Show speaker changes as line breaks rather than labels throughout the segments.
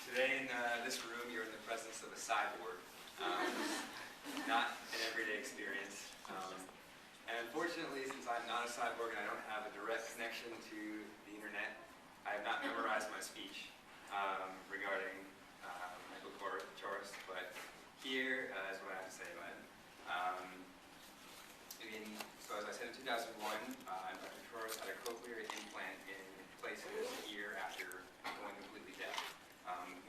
Today in this room, you're in the presence of a cyborg. Not an everyday experience. And unfortunately, since I'm not a cyborg and I don't have a direct connection to the internet, I have not memorized my speech regarding my book Chorost, but here is what I have to say about it. So as I said, in 2001, Dr. Chorost had a cochlear implant in place in his ear after going completely deaf,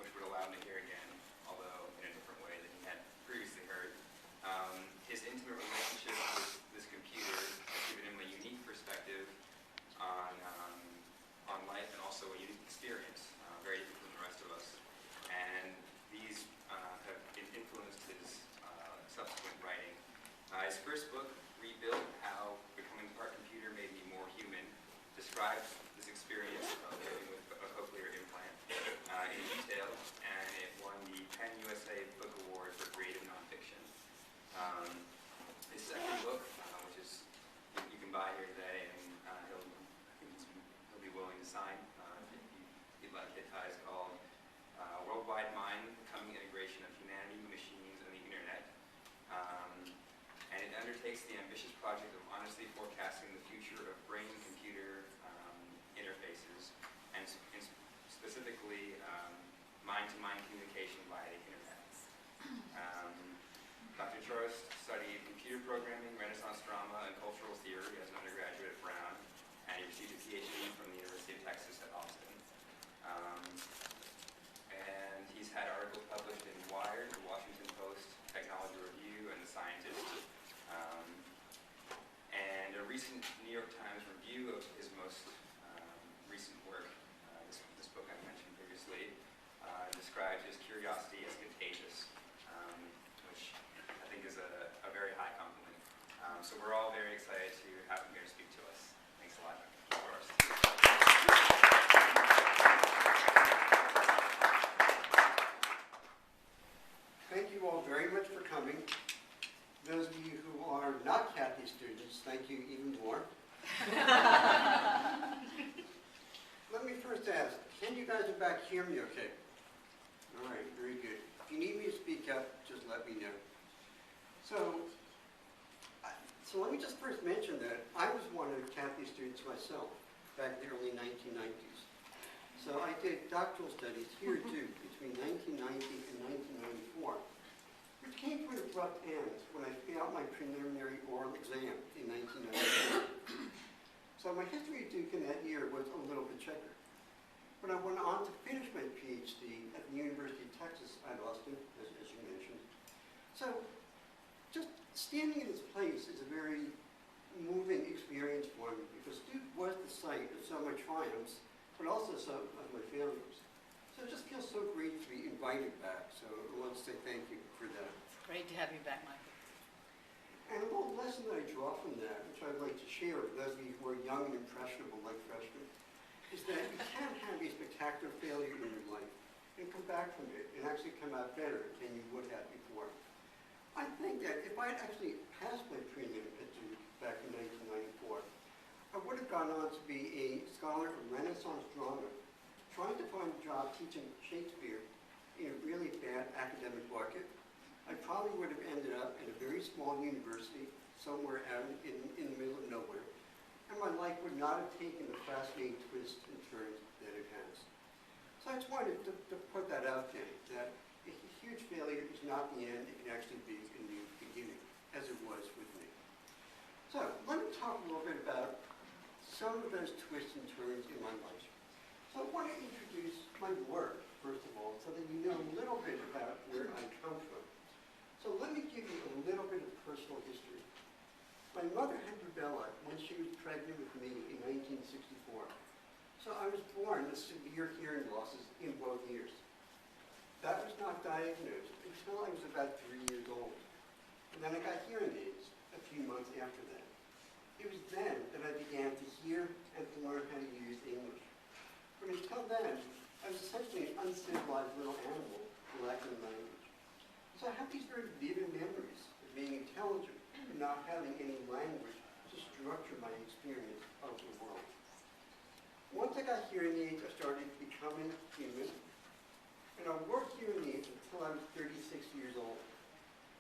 which would allow him to hear again, although in a different way than he had previously heard. His intimate relationship with this computer has given him a unique perspective on life and also a unique experience, very different from the rest of us. And these have influenced his subsequent writing. His first book, Rebuilt, How Becoming Part Computer Made Me More Human, describes this experience of living with a cochlear implant in detail, and it won the Penn USA Book Award for Creative Nonfiction. His second book, which is you can buy here today, and he'll be willing to sign if you'd like it, is called Worldwide Mind: Becoming Integration of Humanity, Machines, and the Internet. And it undertakes the ambitious project of honestly forecasting the future of brain-computer interfaces, and specifically mind-to-mind communication via the internet. Dr. Chorost studied computer programming, Renaissance drama, and cultural theory as an undergraduate at Brown, and he received a PhD from the University of Texas at Austin. And he's had articles published in Wired, The Washington Post, Technology Review, and The Scientist. And a recent New York Times review of his most recent work, this book I mentioned previously, describes his curiosity as contagious, which I think is a very high compliment. So we're all very excited to have him here to speak to us. Thanks a lot, Dr. Chorost.
Thank you all very much for coming. Those of you who are not Kathy students, thank you even more. Let me first ask, can you guys in back hear me okay? All right, very good. If you need me to speak up, just let me know. So let me just first mention that I was one of Kathy's students myself back in the early 1990s. So I did doctoral studies here too between 1990 and 1994. Which came to an abrupt end when I failed my preliminary oral exam in 1994. So my history of Duke in that year was a little bit checkered. But I went on to finish my PhD at the University of Texas at Austin, as you mentioned. So just standing in its place is a very moving experience for me, because Duke was the site of so many triumphs, but also some of my failures. So it just feels so great to be invited back. So I want to say thank you for that.
Great to have you back, Michael.
And a little lesson that I draw from that, which I'd like to share with those of you who are young and impressionable like freshmen, is that you can have a spectacular failure in your life and come back from it and actually come out better than you would have before. I think that if I had actually passed my prelim at Duke back in 1994, I would have gone on to be a scholar of Renaissance drama, trying to find a job teaching Shakespeare in a really bad academic market. I probably would have ended up in a very small university somewhere out in the middle of nowhere, and my life would not have taken the fascinating twists and turns that it has. So I just wanted to put that out there, that a huge failure is not the end. It can actually be a new beginning, as it was with me. So let me talk a little bit about some of those twists and turns in my life. So I want to introduce my work, first of all, so that you know a little bit about where I come from. So let me give you a little bit of personal history. My mother had rubella when she was pregnant with me in 1964. So I was born with severe hearing losses in both ears. That was not diagnosed until I was about 3 years old. And then I got hearing aids a few months after that. It was then that I began to hear and to learn how to use English. But until then, I was essentially an uncivilized little animal lacking language. So I have these very vivid memories of being intelligent and not having any language to structure my experience of the world. Once I got hearing aids, I started becoming human. and I worked hearing aids until I was 36 years old.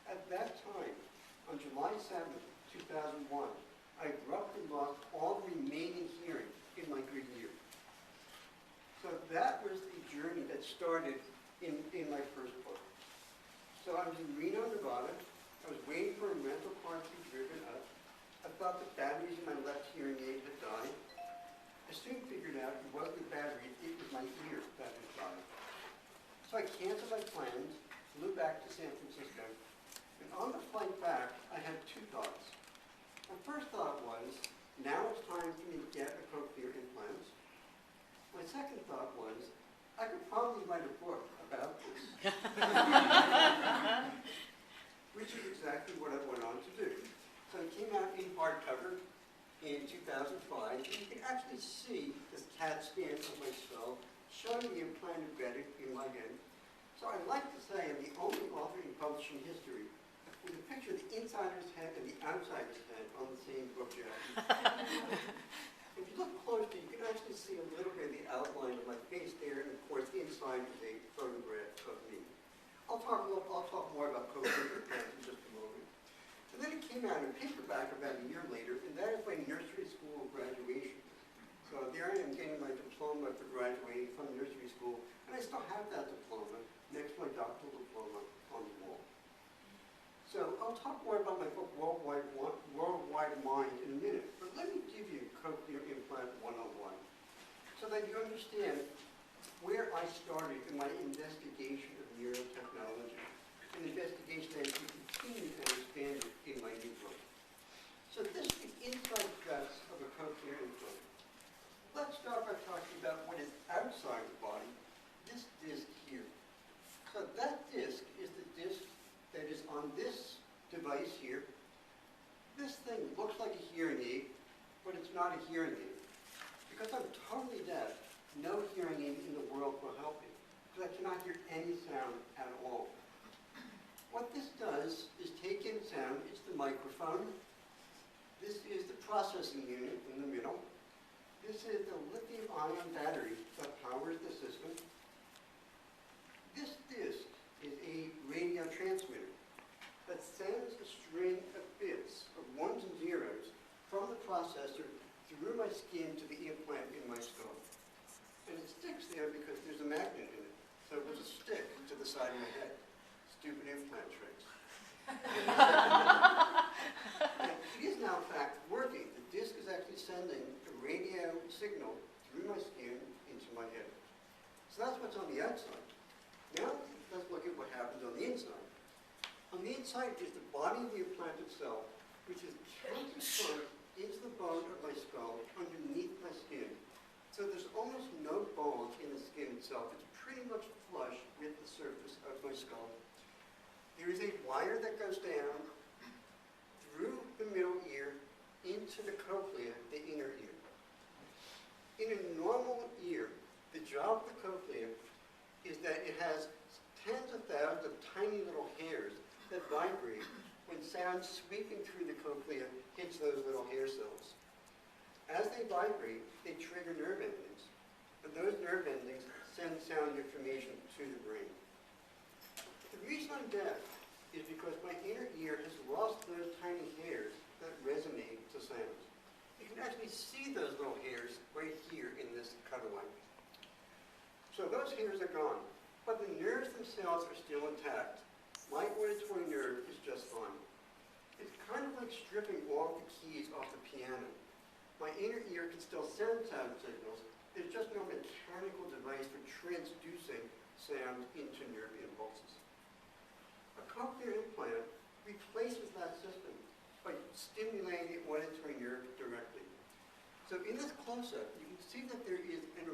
At that time, on July 7th, 2001, I abruptly lost all remaining hearing in my good ear. So that was the journey that started in my first book. So I was in Reno, Nevada. I was waiting for a rental car to be driven up. I thought the batteries in my left hearing aid had died. I soon figured out it wasn't the battery, it was my ear that had died. So I canceled my plans, flew back to San Francisco, and on the flight back, I had two thoughts. My first thought was, now it's time for me to get a cochlear implant. My second thought was, I could probably write a book about this. Which is exactly what I went on to do. So it came out in hardcover in 2005, and you can actually see this CAT scan of my skull showing the implant embedded in my head. So I'd like to say I'm the only author in publishing history with a picture of the insider's head and the outsider's head on the same book jacket. If you look closely, you can actually see a little bit of the outline of my face there, and of course inside is a photograph of me. I'll talk more about cochlear implants in just a moment. And then it came out in paperback about a year later, and that is my nursery school graduation. So there I am getting my diploma for graduating from nursery school, and I still have that diploma next to my doctoral diploma on the wall. So I'll talk more about my book, Worldwide Mind, in a minute, but let me give you Cochlear Implant 101 so that you understand where I started in my investigation of neurotechnology, an investigation that has continued and expanded in my new book. So this is the inside guts of a cochlear implant. Let's start by talking about what is outside the body, this disc here. So that disc is the disc that is on this device here. This thing looks like a hearing aid, but it's not a hearing aid. Because I'm totally deaf, no hearing aid in the world will help me, because I cannot hear any sound at all. What this does is take in sound. It's the microphone. This is the processing unit in the middle. This is the lithium-ion battery that powers the system. This disc is a radio transmitter that sends a string of bits, of ones and zeros, from the processor through my skin to the implant in my skull. And it sticks there because there's a magnet in it. So it was a stick to the side of my head. Stupid implant tricks. And it is now, in fact, working. The disc is actually sending a radio signal through my skin into my head. So that's what's on the outside. Now, let's look at what happens on the inside. On the inside is the body of the implant itself, which is countersunk into the bone of my skull underneath my skin. So there's almost no bone in the skin itself. It's pretty much flush with the surface of my skull. There is a wire that goes down through the middle ear into the cochlea, the inner ear. In a normal ear, the job of the cochlea is that it has tens of thousands of tiny little hairs that vibrate when sound sweeping through the cochlea hits those little hair cells. As they vibrate, they trigger nerve endings, and those nerve endings send sound information to the brain. The reason I'm deaf is because my inner ear has lost those tiny hairs that resonate to sounds. You can actually see those little hairs right here in this cutaway. So those hairs are gone, but the nerves themselves are still intact. My auditory nerve is just fine. It's kind of like stripping all the keys off the piano. My inner ear can still send sound signals. There's just no mechanical device for transducing sound into nerve impulses. A cochlear implant replaces that system by stimulating the auditory nerve directly. So in this close-up, you can see that there is an